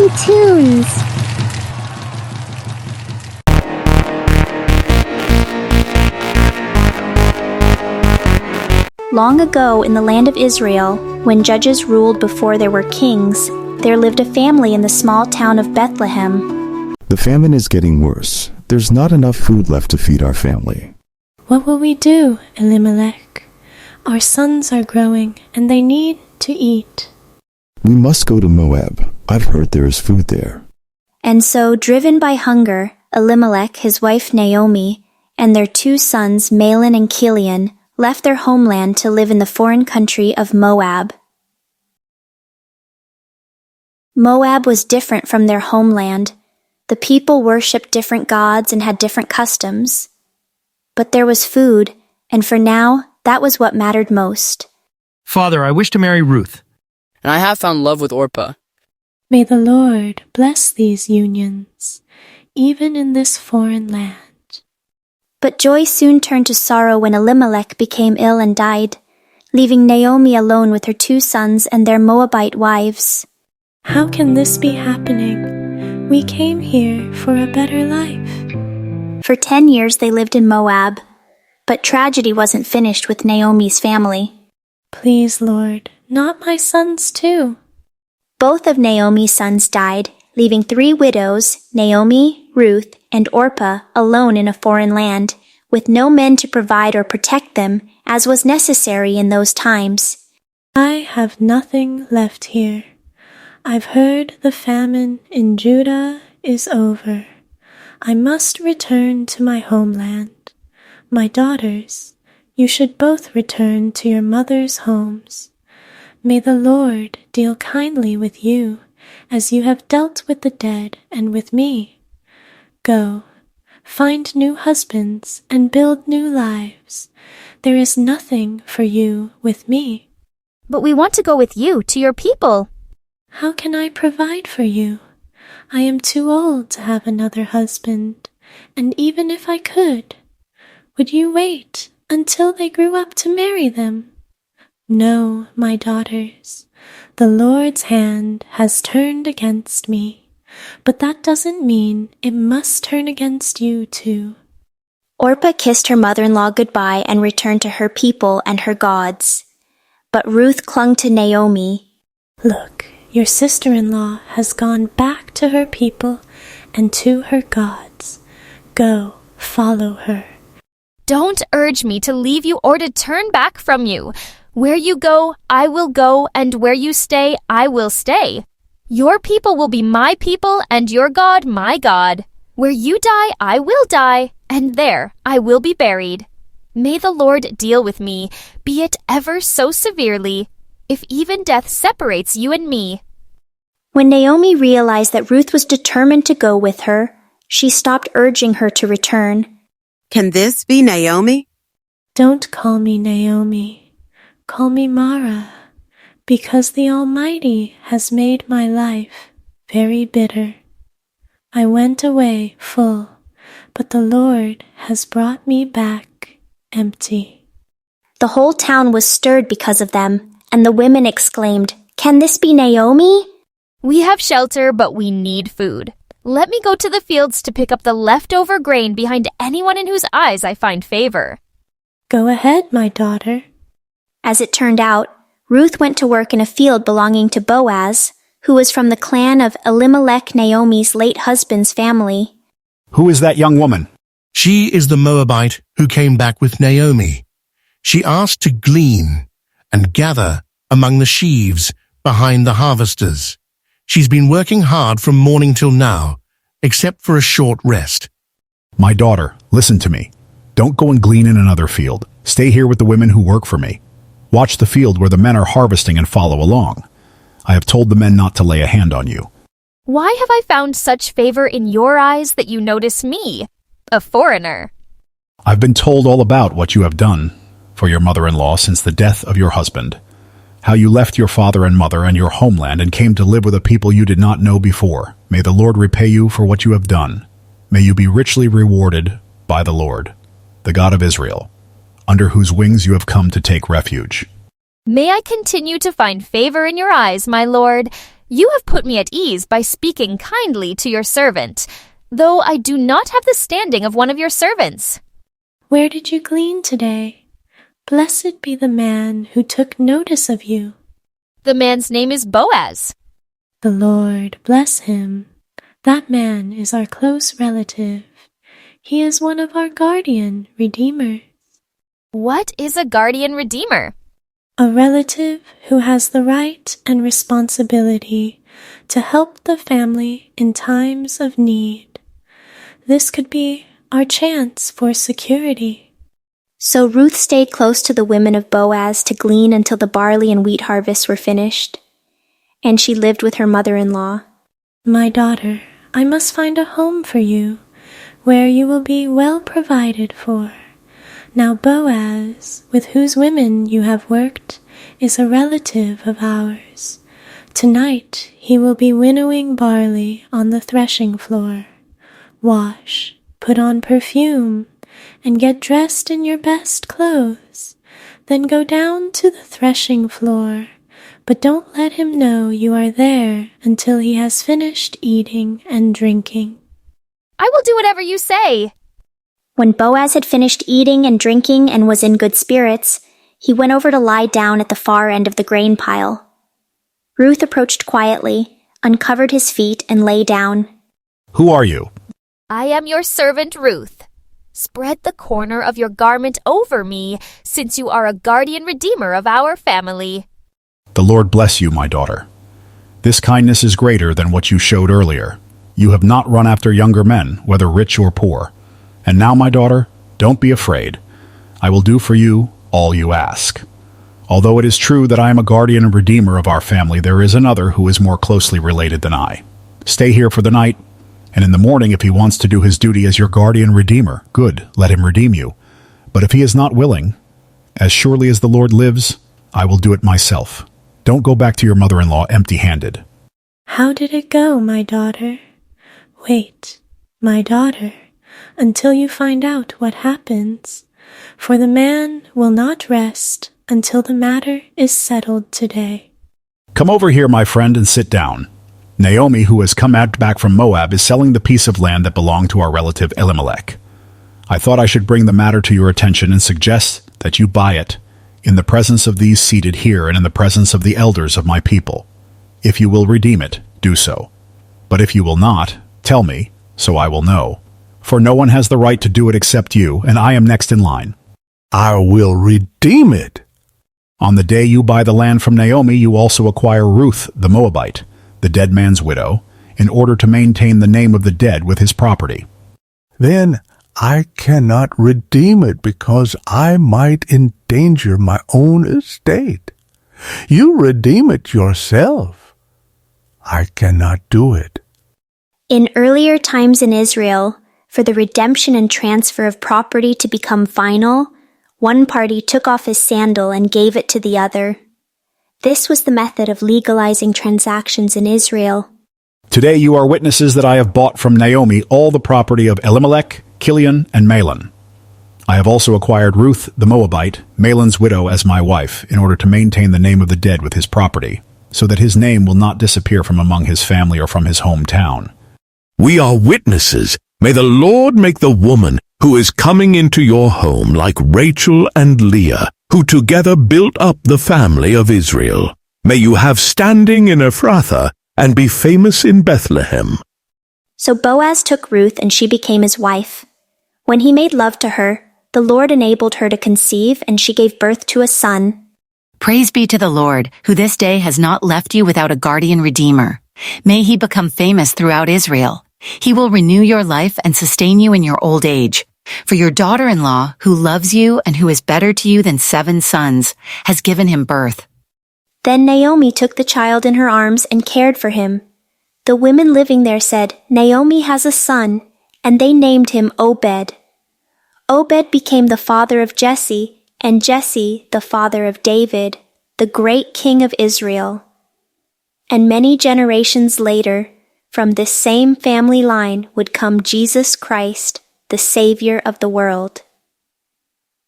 Amazing tunes! Long ago in the land of Israel, when judges ruled before there were kings, there lived a family in the small town of Bethlehem. The famine is getting worse. There's not enough food left to feed our family. What will we do, Elimelech? Our sons are growing, and they need to eat. We must go to Moab. I've heard there is food there. And so, driven by hunger, Elimelech, his wife Naomi, and their 2 sons, Mahlon and Chilion, left their homeland to live in the foreign country of Moab. Moab was different from their homeland. The people worshipped different gods and had different customs. But there was food, and for now, that was what mattered most. Father, I wish to marry Ruth. And I have found love with Orpah. May the Lord bless these unions, even in this foreign land. But joy soon turned to sorrow when Elimelech became ill and died, leaving Naomi alone with her 2 sons and their Moabite wives. How can this be happening? We came here for a better life. For 10 years they lived in Moab, but tragedy wasn't finished with Naomi's family. Please, Lord, not my sons too. Both of Naomi's sons died, leaving 3 widows, Naomi, Ruth, and Orpah, alone in a foreign land, with no men to provide or protect them, as was necessary in those times. I have nothing left here. I've heard the famine in Judah is over. I must return to my homeland. My daughters, you should both return to your mother's homes. May the Lord deal kindly with you, as you have dealt with the dead and with me. Go, find new husbands and build new lives. There is nothing for you with me. But we want to go with you to your people. How can I provide for you? I am too old to have another husband, and even if I could, would you wait until they grew up to marry them? No, my daughters, the Lord's hand has turned against me. But that doesn't mean it must turn against you too. Orpah kissed her mother-in-law goodbye and returned to her people and her gods. But Ruth clung to Naomi. Look, your sister-in-law has gone back to her people and to her gods. Go, follow her. Don't urge me to leave you or to turn back from you. Where you go, I will go, and where you stay, I will stay. Your people will be my people, and your God my God. Where you die, I will die, and there I will be buried. May the Lord deal with me, be it ever so severely, if even death separates you and me. When Naomi realized that Ruth was determined to go with her, she stopped urging her to return. Can this be Naomi? Don't call me Naomi. Call me Mara. Because the Almighty has made my life very bitter. I went away full, but the Lord has brought me back empty. The whole town was stirred because of them, and the women exclaimed, "Can this be Naomi?" We have shelter, but we need food. Let me go to the fields to pick up the leftover grain behind anyone in whose eyes I find favor. Go ahead, my daughter. As it turned out, Ruth went to work in a field belonging to Boaz, who was from the clan of Elimelech, Naomi's late husband's family. Who is that young woman? She is the Moabite who came back with Naomi. She asked to glean and gather among the sheaves behind the harvesters. She's been working hard from morning till now, except for a short rest. My daughter, listen to me. Don't go and glean in another field. Stay here with the women who work for me. Watch the field where the men are harvesting and follow along. I have told the men not to lay a hand on you. Why have I found such favor in your eyes that you notice me, a foreigner? I've been told all about what you have done for your mother-in-law since the death of your husband. How you left your father and mother and your homeland and came to live with a people you did not know before. May the Lord repay you for what you have done. May you be richly rewarded by the Lord, the God of Israel, under whose wings you have come to take refuge. May I continue to find favor in your eyes, my lord. You have put me at ease by speaking kindly to your servant, though I do not have the standing of one of your servants. Where did you glean today? Blessed be the man who took notice of you. The man's name is Boaz. The Lord bless him. That man is our close relative. He is one of our guardian redeemers. What is a guardian redeemer? A relative who has the right and responsibility to help the family in times of need. This could be our chance for security. So Ruth stayed close to the women of Boaz to glean until the barley and wheat harvests were finished. And she lived with her mother-in-law. My daughter, I must find a home for you, where you will be well provided for. Now Boaz, with whose women you have worked, is a relative of ours. Tonight he will be winnowing barley on the threshing floor. Wash, put on perfume, and get dressed in your best clothes. Then go down to the threshing floor, but don't let him know you are there until he has finished eating and drinking. I will do whatever you say. When Boaz had finished eating and drinking and was in good spirits, he went over to lie down at the far end of the grain pile. Ruth approached quietly, uncovered his feet, and lay down. Who are you? I am your servant Ruth. Spread the corner of your garment over me, since you are a guardian redeemer of our family. The Lord bless you, my daughter. This kindness is greater than what you showed earlier. You have not run after younger men, whether rich or poor. And now, my daughter, don't be afraid. I will do for you all you ask. Although it is true that I am a guardian and redeemer of our family, there is another who is more closely related than I. Stay here for the night, and in the morning, if he wants to do his duty as your guardian redeemer, good, let him redeem you. But if he is not willing, as surely as the Lord lives, I will do it myself. Don't go back to your mother-in-law empty-handed. How did it go, my daughter? Wait, my daughter, until you find out what happens, for the man will not rest until the matter is settled today. Come over here, my friend, and sit down. Naomi, who has come back from Moab, is selling the piece of land that belonged to our relative Elimelech. I thought I should bring the matter to your attention and suggest that you buy it in the presence of these seated here and in the presence of the elders of my people. If you will redeem it, do so. But if you will not, tell me, so I will know. For no one has the right to do it except you, and I am next in line. I will redeem it. On the day you buy the land from Naomi, you also acquire Ruth the Moabite, the dead man's widow, in order to maintain the name of the dead with his property. Then I cannot redeem it because I might endanger my own estate. You redeem it yourself. I cannot do it. In earlier times in Israel, for the redemption and transfer of property to become final, one party took off his sandal and gave it to the other. This was the method of legalizing transactions in Israel. Today you are witnesses that I have bought from Naomi all the property of Elimelech, Kilion, and Mahlon. I have also acquired Ruth the Moabite, Mahlon's widow, as my wife, in order to maintain the name of the dead with his property, so that his name will not disappear from among his family or from his hometown. We are witnesses. May the Lord make the woman who is coming into your home like Rachel and Leah, who together built up the family of Israel. May you have standing in Ephrathah and be famous in Bethlehem. So Boaz took Ruth and she became his wife. When he made love to her, the Lord enabled her to conceive, and she gave birth to a son. Praise be to the Lord, who this day has not left you without a guardian redeemer. May he become famous throughout Israel. He will renew your life and sustain you in your old age. For your daughter-in-law, who loves you and who is better to you than 7 sons, has given him birth. Then Naomi took the child in her arms and cared for him. The women living there said, "Naomi has a son," and they named him Obed. Obed became the father of Jesse, and Jesse the father of David, the great king of Israel. And many generations later, from this same family line would come Jesus Christ, the Savior of the world.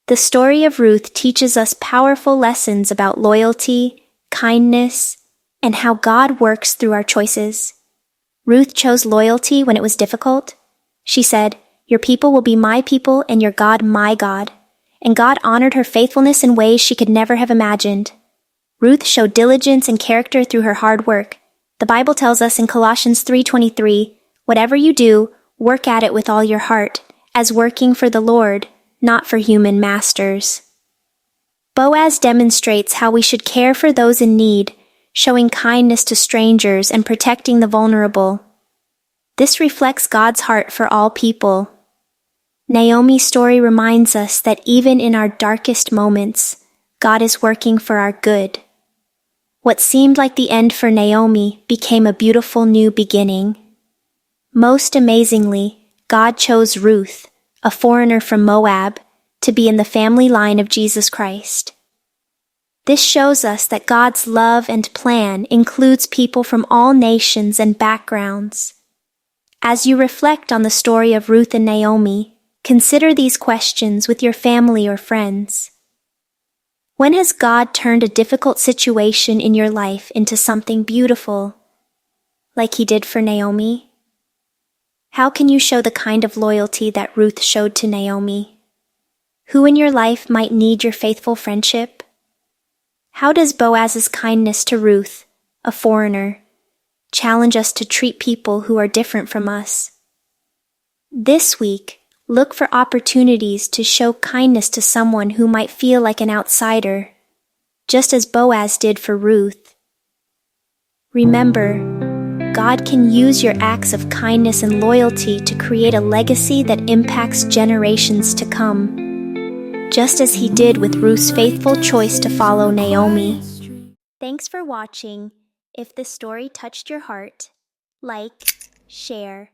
The story of Ruth teaches us powerful lessons about loyalty, kindness, and how God works through our choices. Ruth chose loyalty when it was difficult. She said, "Your people will be my people and your God my God." And God honored her faithfulness in ways she could never have imagined. Ruth showed diligence and character through her hard work. The Bible tells us in Colossians 3:23, "Whatever you do, work at it with all your heart, as working for the Lord, not for human masters." Boaz demonstrates how we should care for those in need, showing kindness to strangers and protecting the vulnerable. This reflects God's heart for all people. Naomi's story reminds us that even in our darkest moments, God is working for our good. What seemed like the end for Naomi became a beautiful new beginning. Most amazingly, God chose Ruth, a foreigner from Moab, to be in the family line of Jesus Christ. This shows us that God's love and plan includes people from all nations and backgrounds. As you reflect on the story of Ruth and Naomi, consider these questions with your family or friends. When has God turned a difficult situation in your life into something beautiful, like He did for Naomi? How can you show the kind of loyalty that Ruth showed to Naomi? Who in your life might need your faithful friendship? How does Boaz's kindness to Ruth, a foreigner, challenge us to treat people who are different from us? This week, look for opportunities to show kindness to someone who might feel like an outsider, just as Boaz did for Ruth. Remember, God can use your acts of kindness and loyalty to create a legacy that impacts generations to come, just as He did with Ruth's faithful choice to follow Naomi. Thanks for watching. If this story touched your heart, like, share,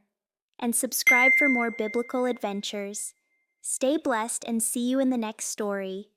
and subscribe for more biblical adventures. Stay blessed and see you in the next story.